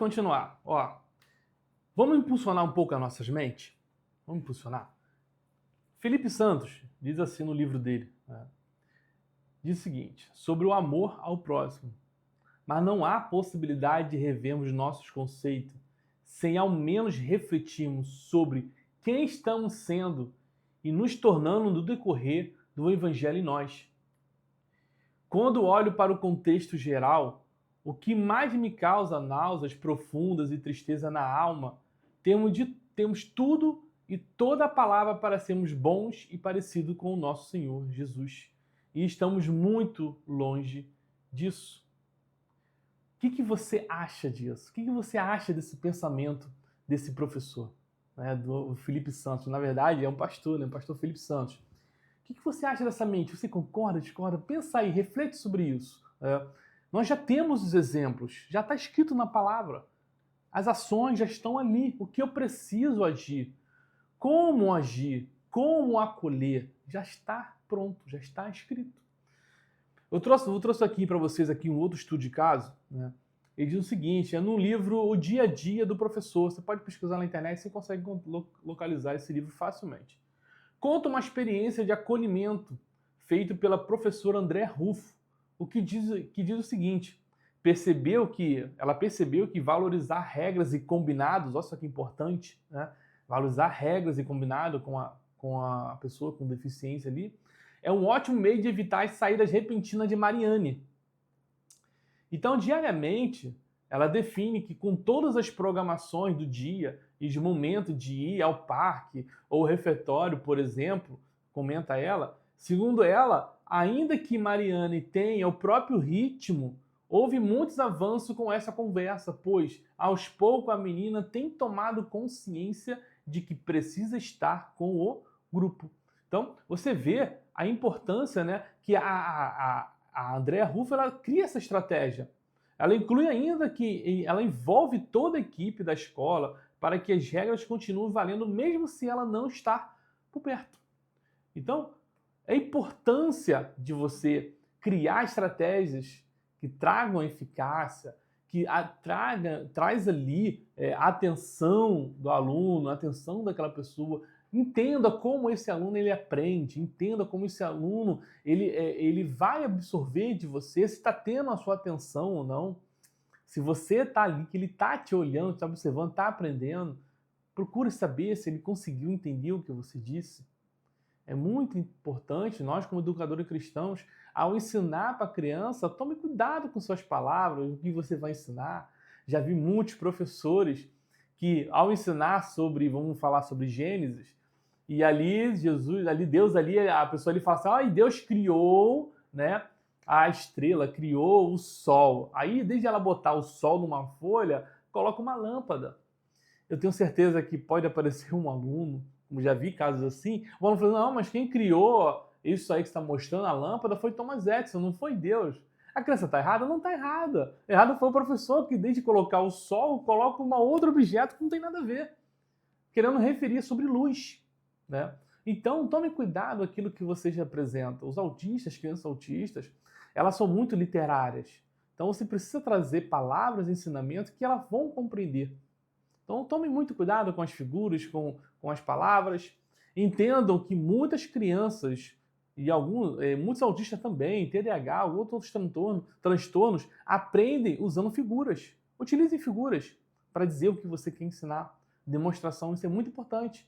continuar. Ó, vamos impulsionar um pouco as nossas mentes? Vamos impulsionar? Felipe Santos diz assim no livro dele, né? Diz o seguinte, sobre o amor ao próximo. Mas não há possibilidade de revermos nossos conceitos sem ao menos refletirmos sobre quem estamos sendo e nos tornando no decorrer do Evangelho em nós. Quando olho para o contexto geral, o que mais me causa náuseas profundas e tristeza na alma, temos tudo e toda a palavra para sermos bons e parecidos com o nosso Senhor Jesus. E estamos muito longe disso. O que você acha disso? O que você acha desse pensamento desse professor, né, do Felipe Santos? Na verdade, é um pastor, né, o pastor Felipe Santos. O que você acha dessa mente? Você concorda, discorda? Pensa aí, reflete sobre isso. Nós já temos os exemplos, já está escrito na palavra. As ações já estão ali. O que eu preciso agir? Como acolher? Já está pronto, já está escrito. Eu trouxe aqui para vocês aqui um outro estudo de caso, né? Ele diz o seguinte, é no livro O Dia a Dia do Professor. Você pode pesquisar na internet e você consegue localizar esse livro facilmente. Conta uma experiência de acolhimento feito pela professora André Rufo, que diz o seguinte, ela percebeu que valorizar regras e combinados, olha só que importante, né? Valorizar regras e combinado com a pessoa com deficiência ali, é um ótimo meio de evitar as saídas repentinas de Mariane. Então, diariamente, ela define que com todas as programações do dia e de momento de ir ao parque ou refeitório, por exemplo, comenta ela, segundo ela, ainda que Mariane tenha o próprio ritmo, houve muitos avanços com essa conversa, pois, aos poucos, a menina tem tomado consciência de que precisa estar com o grupo. Então, você vê a importância, né, que a Andrea Ruff, ela cria essa estratégia. Ela inclui ainda que ela envolve toda a equipe da escola para que as regras continuem valendo mesmo se ela não está por perto. Então, a importância de você criar estratégias que tragam eficácia, que traz ali a atenção do aluno, a atenção daquela pessoa. Entenda como esse aluno ele aprende, entenda como esse aluno ele vai absorver de você, se está tendo a sua atenção ou não. Se você está ali, que ele está te olhando, está observando, está aprendendo, procure saber se ele conseguiu entender o que você disse. É muito importante, nós como educadores cristãos, ao ensinar para a criança, tome cuidado com suas palavras, o que você vai ensinar. Já vi muitos professores que, ao ensinar vamos falar sobre Gênesis, e ali Deus, a pessoa ali fala assim, Deus criou, né, a estrela, criou o sol. Aí, desde ela botar o sol numa folha, coloca uma lâmpada. Eu tenho certeza que pode aparecer um aluno, como já vi casos assim, o aluno falando, não, mas quem criou isso aí que está mostrando, a lâmpada, foi Thomas Edison, não foi Deus. A criança está errada? Não está errada. Errado foi o professor que, desde colocar o sol, coloca um outro objeto que não tem nada a ver, querendo referir sobre luz, né? Então, tome cuidado com aquilo que vocês apresentam. Os autistas, crianças autistas, elas são muito literárias. Então, você precisa trazer palavras, ensinamentos que elas vão compreender. Então, tome muito cuidado com as figuras, com as palavras. Entendam que muitas crianças e muitos autistas também, TDAH, outros transtornos, aprendem usando figuras. Utilize figuras para dizer o que você quer ensinar. Demonstração, isso é muito importante.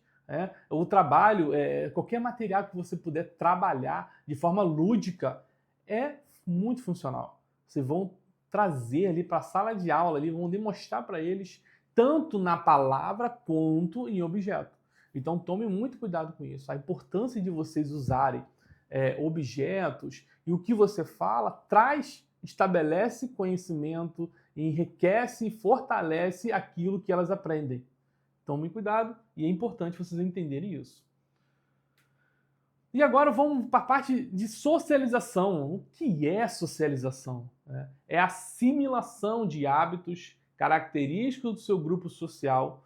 O trabalho, qualquer material que você puder trabalhar de forma lúdica é muito funcional. Vocês vão trazer ali para a sala de aula, ali, vão demonstrar para eles tanto na palavra quanto em objeto. Então tome muito cuidado com isso. A importância de vocês usarem objetos e o que você fala estabelece conhecimento, enriquece e fortalece aquilo que elas aprendem. Tome cuidado e é importante vocês entenderem isso. E agora vamos para a parte de socialização. O que é socialização? É a assimilação de hábitos característicos do seu grupo social,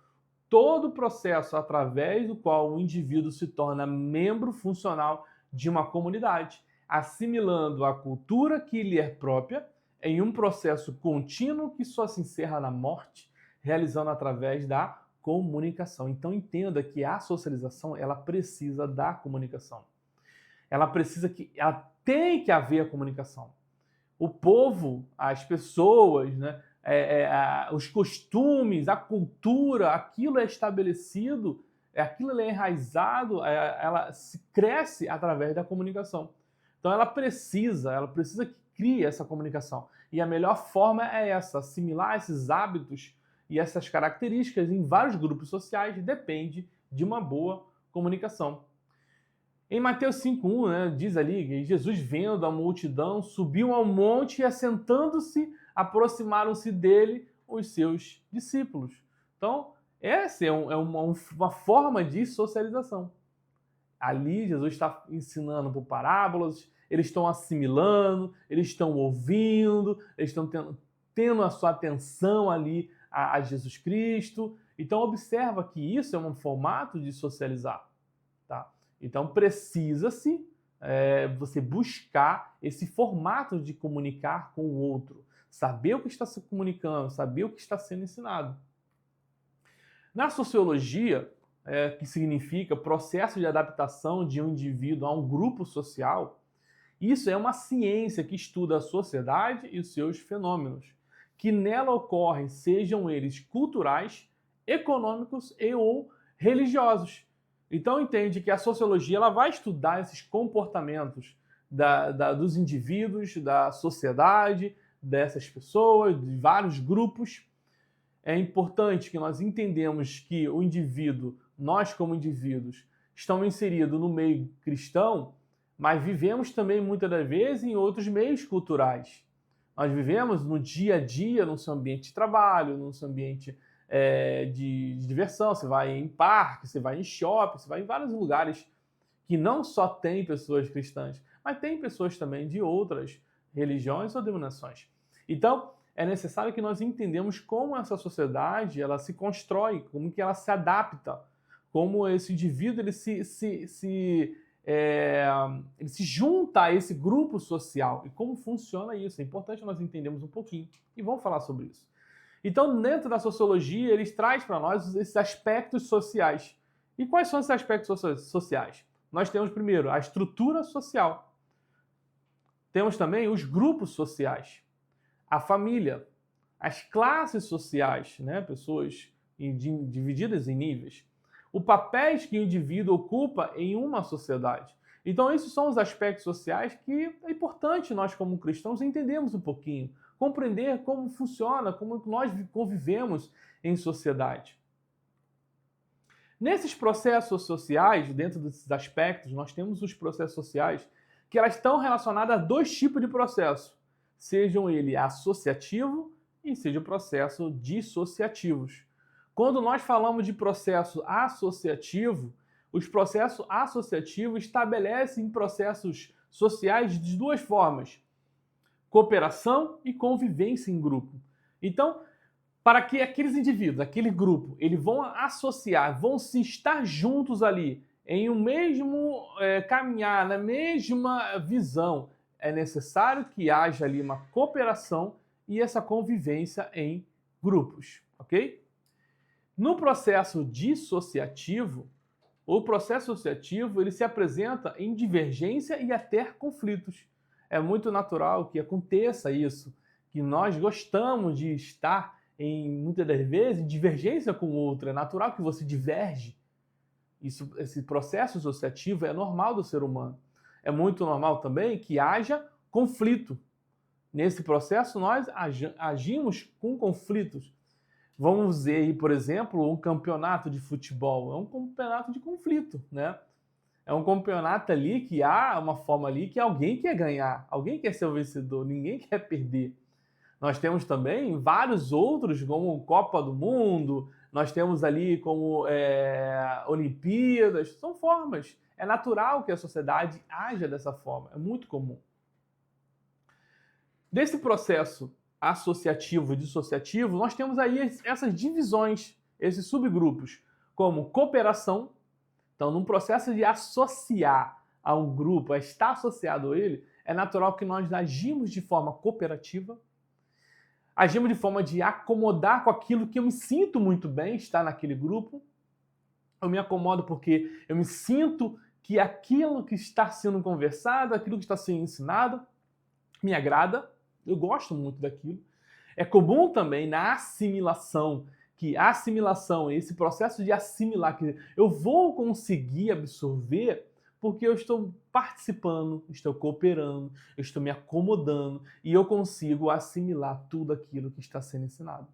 todo o processo através do qual o indivíduo se torna membro funcional de uma comunidade, assimilando a cultura que lhe é própria em um processo contínuo que só se encerra na morte, realizando através da comunicação. Então entenda que a socialização, ela precisa da comunicação. Ela tem que haver a comunicação. O povo, as pessoas, né, os costumes, a cultura, aquilo é estabelecido, aquilo é enraizado, ela se cresce através da comunicação. Então ela precisa que crie essa comunicação. E a melhor forma é essa, assimilar esses hábitos e essas características em vários grupos sociais depende de uma boa comunicação. Em Mateus 5,1, né, diz ali que Jesus, vendo a multidão, subiu ao monte e, assentando-se, aproximaram-se dele os seus discípulos. Então, essa é uma forma de socialização. Ali, Jesus está ensinando por parábolas, eles estão assimilando, eles estão ouvindo, eles estão tendo a sua atenção ali a Jesus Cristo. Então, observa que isso é um formato de socializar. Tá? Então, precisa-se você buscar esse formato de comunicar com o outro. Saber o que está se comunicando, saber o que está sendo ensinado. Na sociologia, que significa processo de adaptação de um indivíduo a um grupo social, isso é uma ciência que estuda a sociedade e os seus fenômenos, que nela ocorrem, sejam eles culturais, econômicos e ou religiosos. Então entende que a sociologia ela vai estudar esses comportamentos dos indivíduos, da sociedade, dessas pessoas, de vários grupos. É importante que nós entendamos que o indivíduo, nós como indivíduos, estamos inseridos no meio cristão, mas vivemos também muitas das vezes em outros meios culturais. Nós vivemos no dia a dia, no seu ambiente de trabalho, no seu ambiente de diversão. Você vai em parque, você vai em shopping, você vai em vários lugares que não só tem pessoas cristãs, mas tem pessoas também de outras religiões ou denominações. Então, é necessário que nós entendamos como essa sociedade ela se constrói, como que ela se adapta, como esse indivíduo ele se junta a esse grupo social e como funciona isso. É importante nós entendermos um pouquinho e vamos falar sobre isso. Então, dentro da sociologia, eles trazem para nós esses aspectos sociais. E quais são esses aspectos sociais? Nós temos, primeiro, a estrutura social. Temos também os grupos sociais, a família, as classes sociais, né? Pessoas divididas em níveis, o papéis que o indivíduo ocupa em uma sociedade. Então, esses são os aspectos sociais que é importante nós, como cristãos, entendermos um pouquinho, compreender como funciona, como nós convivemos em sociedade. Nesses processos sociais, dentro desses aspectos, nós temos os processos sociais que elas estão relacionados a dois tipos de processo, sejam ele associativo e seja o processo dissociativos. Quando nós falamos de processo associativo, os processos associativos estabelecem processos sociais de duas formas: cooperação e convivência em grupo. Então, para que aqueles indivíduos, aquele grupo, eles vão associar, vão se estar juntos ali, em um mesmo caminhar, na mesma visão, é necessário que haja ali uma cooperação e essa convivência em grupos, ok? No processo dissociativo, o processo associativo ele se apresenta em divergência e até conflitos. É muito natural que aconteça isso, que nós gostamos de estar muitas das vezes em divergência com o outro. É natural que você diverge. Esse processo associativo é normal do ser humano. É muito normal também que haja conflito. Nesse processo, nós agimos com conflitos. Vamos ver aí, por exemplo, um campeonato de futebol. É um campeonato de conflito, né? É um campeonato ali que há uma forma ali que alguém quer ganhar, alguém quer ser o vencedor, ninguém quer perder. Nós temos também vários outros, como Copa do Mundo, nós temos ali como Olimpíadas, são formas. É natural que a sociedade haja dessa forma, é muito comum. Desse processo associativo e dissociativo, nós temos aí essas divisões, esses subgrupos, como cooperação. Então, num processo de associar a um grupo, a estar associado a ele, é natural que nós agimos de forma cooperativa. Agimos de forma de acomodar com aquilo que eu me sinto muito bem, estar naquele grupo. Eu me acomodo porque eu me sinto que aquilo que está sendo conversado, aquilo que está sendo ensinado, me agrada. Eu gosto muito daquilo. É comum também na assimilação, que a assimilação, esse processo de assimilar, que eu vou conseguir absorver porque eu estou participando, estou cooperando, eu estou me acomodando e eu consigo assimilar tudo aquilo que está sendo ensinado.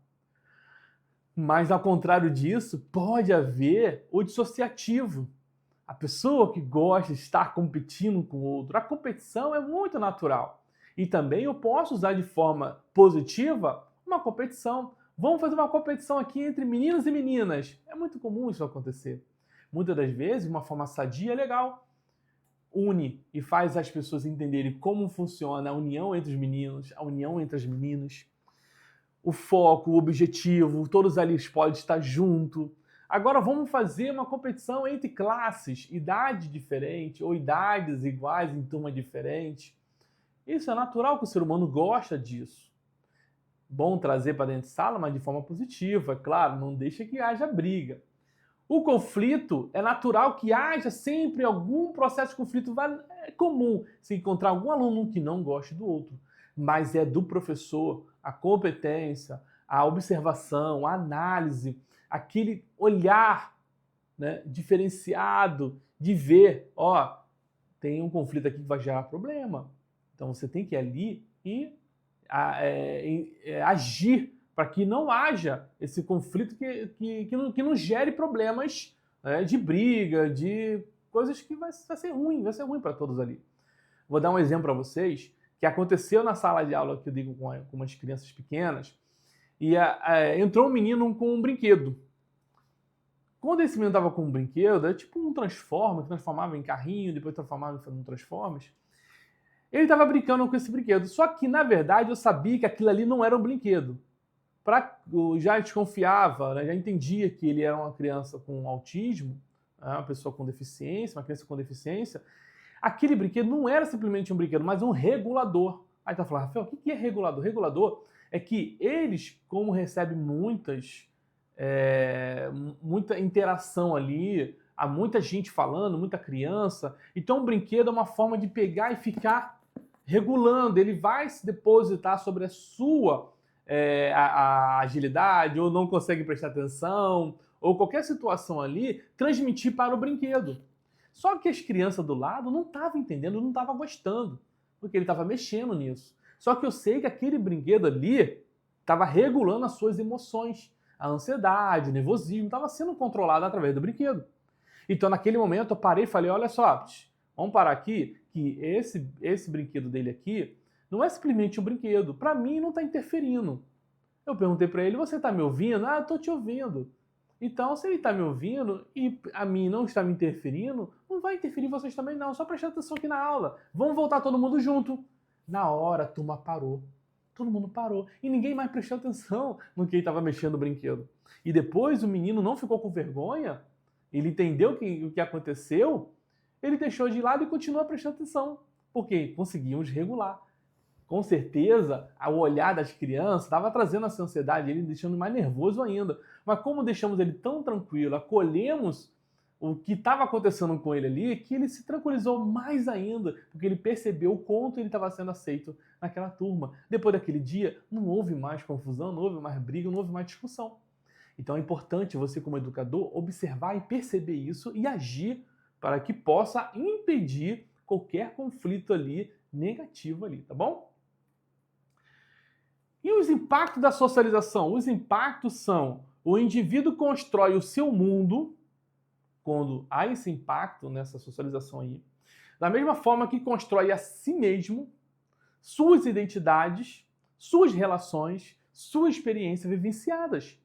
Mas, ao contrário disso, pode haver o dissociativo. A pessoa que gosta de estar competindo com o outro. A competição é muito natural. E também eu posso usar de forma positiva uma competição. Vamos fazer uma competição aqui entre meninos e meninas. É muito comum isso acontecer. Muitas das vezes, de uma forma sadia, é legal. Une e faz as pessoas entenderem como funciona a união entre os meninos, a união entre as meninas. O foco, o objetivo, todos ali podem estar juntos. Agora vamos fazer uma competição entre classes, idade diferente ou idades iguais em turma diferente. Isso é natural que o ser humano gosta disso. Bom trazer para dentro de sala, mas de forma positiva, é claro, não deixa que haja briga. O conflito é natural que haja sempre algum processo de conflito, é comum se encontrar algum aluno que não goste do outro, mas é do professor a competência, a observação, a análise, aquele olhar, né, diferenciado de ver, ó, tem um conflito aqui que vai gerar problema. Então você tem que ir ali e agir para que não haja esse conflito que não gere problemas, né, de briga, de coisas que vai ser ruim para todos ali. Vou dar um exemplo para vocês que aconteceu na sala de aula que eu digo com umas crianças pequenas, e entrou um menino com um brinquedo. Quando esse menino estava com um brinquedo, é tipo um Transformer, que transformava em carrinho, depois transformava em Transformers. Ele estava brincando com esse brinquedo, só que na verdade eu sabia que aquilo ali não era um brinquedo. Eu já desconfiava, né, já entendia que ele era uma criança com autismo, uma pessoa com deficiência, uma criança com deficiência. Aquele brinquedo não era simplesmente um brinquedo, mas um regulador. Aí tá falando, Rafael, o que é regulador? Regulador é que eles, como recebem muita interação ali, há muita gente falando, muita criança, então o brinquedo é uma forma de pegar e ficar regulando. Ele vai se depositar sobre a sua a agilidade, ou não consegue prestar atenção, ou qualquer situação ali, transmitir para o brinquedo. Só que as crianças do lado não estavam entendendo, não estavam gostando, porque ele estava mexendo nisso. Só que eu sei que aquele brinquedo ali estava regulando as suas emoções. A ansiedade, o nervosismo, estava sendo controlado através do brinquedo. Então, naquele momento, eu parei e falei, olha só, vamos parar aqui, que esse brinquedo dele aqui não é simplesmente um brinquedo. Para mim, não está interferindo. Eu perguntei para ele, você está me ouvindo? Ah, eu estou te ouvindo. Então, se ele está me ouvindo e a mim não está me interferindo, não vai interferir em vocês também não. Só prestar atenção aqui na aula. Vamos voltar todo mundo junto. Na hora, a turma parou. Todo mundo parou. E ninguém mais prestou atenção no que ele estava mexendo no brinquedo. E depois o menino não ficou com vergonha. Ele entendeu o que aconteceu. Ele deixou de lado e continuou prestando atenção. Porque conseguimos regular. Com certeza, o olhar das crianças estava trazendo essa ansiedade, ele deixando mais nervoso ainda. Mas como deixamos ele tão tranquilo, acolhemos o que estava acontecendo com ele ali, que ele se tranquilizou mais ainda, porque ele percebeu o quanto ele estava sendo aceito naquela turma. Depois daquele dia, não houve mais confusão, não houve mais briga, não houve mais discussão. Então é importante você, como educador, observar e perceber isso e agir para que possa impedir qualquer conflito ali negativo ali, tá bom? E os impactos da socialização? Os impactos são: o indivíduo constrói o seu mundo, quando há esse impacto nessa socialização aí, da mesma forma que constrói a si mesmo, suas identidades, suas relações, suas experiências vivenciadas.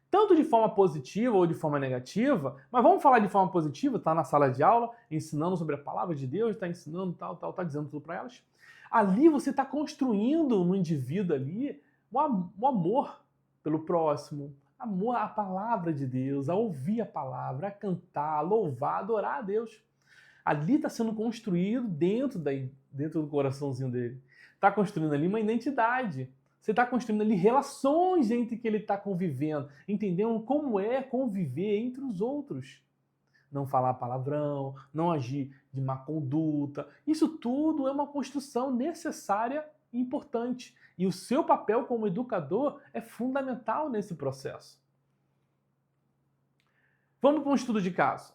Tanto de forma positiva ou de forma negativa, mas vamos falar de forma positiva, está na sala de aula, ensinando sobre a palavra de Deus, está ensinando tal, está dizendo tudo para elas. Ali você está construindo no indivíduo ali o amor pelo próximo, amor à palavra de Deus, a ouvir a palavra, a cantar, a louvar, a adorar a Deus. Ali está sendo construído dentro do coraçãozinho dele. Está construindo ali uma identidade. Você está construindo ali relações entre que ele está convivendo, entendendo como é conviver entre os outros. Não falar palavrão, não agir de má conduta. Isso tudo é uma construção necessária e importante. E o seu papel como educador é fundamental nesse processo. Vamos para um estudo de caso.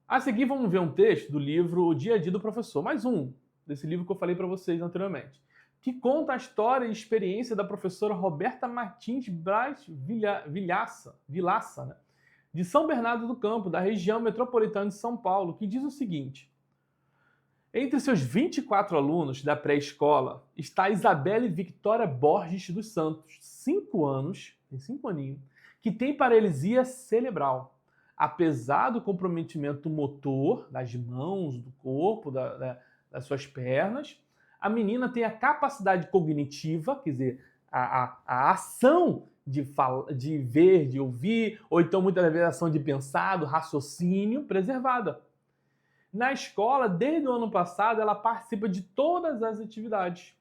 A seguir vamos ver um texto do livro O Dia a Dia do Professor, mais um desse livro que eu falei para vocês anteriormente, que conta a história e experiência da professora Roberta Martins Braz Vilaça, né? De São Bernardo do Campo, da região metropolitana de São Paulo, que diz o seguinte: entre seus 24 alunos da pré-escola está Isabelle Victoria Borges dos Santos, 5 anos, tem 5 aninhos, que tem paralisia cerebral. Apesar do comprometimento motor, das mãos, do corpo, das suas pernas, a menina tem a capacidade cognitiva, quer dizer, a ação de ver, de ouvir, ou então muitas vezes a ação de pensar, do raciocínio, preservada. Na escola, desde o ano passado, ela participa de todas as atividades.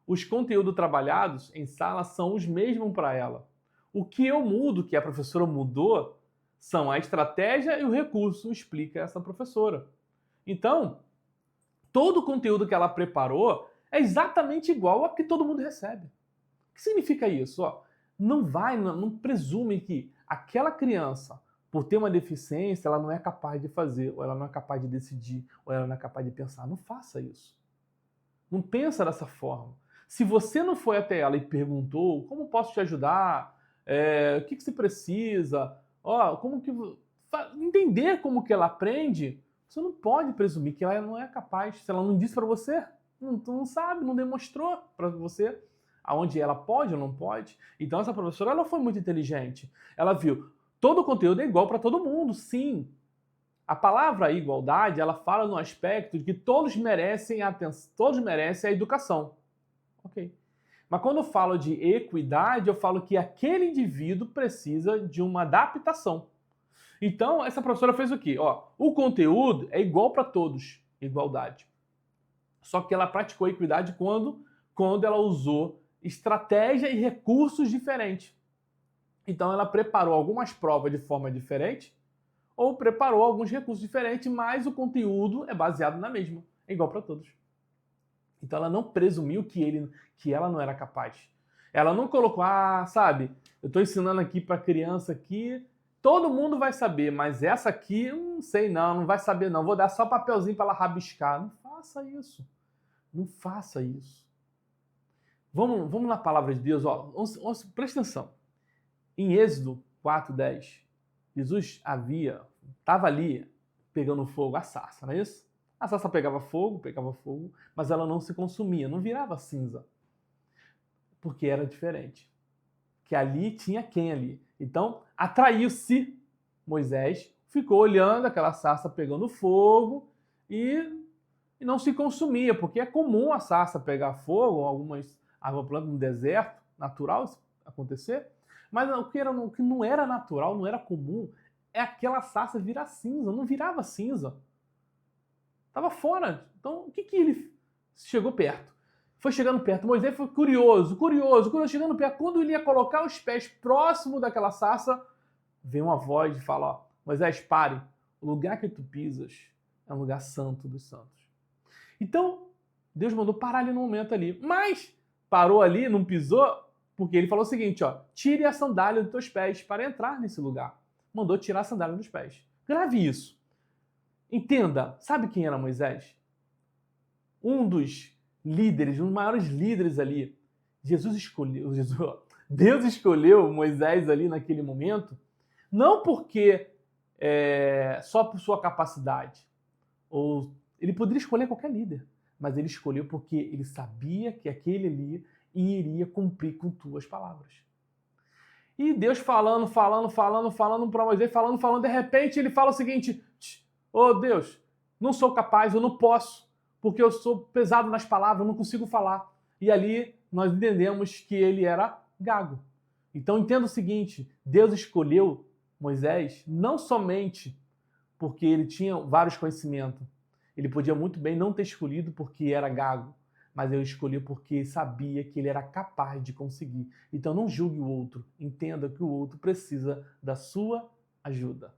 Os conteúdos trabalhados em sala são os mesmos para ela. O que eu mudo, que a professora mudou, são a estratégia e o recurso, explica essa professora. Então, todo o conteúdo que ela preparou é exatamente igual ao que todo mundo recebe. O que significa isso? Não presume que aquela criança, por ter uma deficiência, ela não é capaz de fazer, ou ela não é capaz de decidir, ou ela não é capaz de pensar. Não faça isso. Não pensa dessa forma. Se você não foi até ela e perguntou, como posso te ajudar? O que você precisa? Entender como que ela aprende, você não pode presumir que ela não é capaz. Se ela não disse para você, não sabe, não demonstrou para você aonde ela pode ou não pode. Então essa professora ela foi muito inteligente. Ela viu, todo o conteúdo é igual para todo mundo, sim. A palavra igualdade, ela fala no aspecto de que todos merecem atenção, todos merecem a educação. Ok. Mas quando eu falo de equidade, eu falo que aquele indivíduo precisa de uma adaptação. Então, essa professora fez o quê? O conteúdo é igual para todos, igualdade. Só que ela praticou equidade quando ela usou estratégia e recursos diferentes. Então, ela preparou algumas provas de forma diferente ou preparou alguns recursos diferentes, mas o conteúdo é baseado na mesma, é igual para todos. Então ela não presumiu que ela não era capaz. Ela não colocou, eu estou ensinando aqui para criança aqui, todo mundo vai saber, mas essa aqui, não sei não vai saber não, vou dar só papelzinho para ela rabiscar. Não faça isso. Não faça isso. Vamos na palavra de Deus, presta atenção. Em Êxodo 4:10, Jesus estava ali pegando fogo a sarça, não é isso? A sarça pegava fogo, mas ela não se consumia, não virava cinza. Porque era diferente. Que ali tinha quem ali. Então, atraiu-se Moisés, ficou olhando aquela sarça pegando fogo e não se consumia, porque é comum a sarça pegar fogo, algumas plantas no deserto, natural isso acontecer, mas o que não era natural, não era comum, é aquela sarça virar cinza, não virava cinza. Estava fora. Então, o que ele chegou perto? Foi chegando perto. Moisés foi curioso, chegando perto. Quando ele ia colocar os pés próximo daquela sarça, vem uma voz e fala, Moisés, pare. O lugar que tu pisas é um lugar santo dos santos. Então, Deus mandou parar ali no momento ali. Mas parou ali, não pisou, porque ele falou o seguinte, tire a sandália dos teus pés para entrar nesse lugar. Mandou tirar a sandália dos pés. Grave isso. Entenda, sabe quem era Moisés? Um dos líderes, um dos maiores líderes ali. Deus escolheu Moisés ali naquele momento, não porque só por sua capacidade. Ele poderia escolher qualquer líder, mas ele escolheu porque ele sabia que aquele ali iria cumprir com tuas palavras. E Deus falando para Moisés, falando, de repente ele fala o seguinte, Deus, não sou capaz, eu não posso, porque eu sou pesado nas palavras, eu não consigo falar. E ali nós entendemos que ele era gago. Então entenda o seguinte, Deus escolheu Moisés não somente porque ele tinha vários conhecimentos, ele podia muito bem não ter escolhido porque era gago, mas eu escolhi porque sabia que ele era capaz de conseguir. Então não julgue o outro, entenda que o outro precisa da sua ajuda.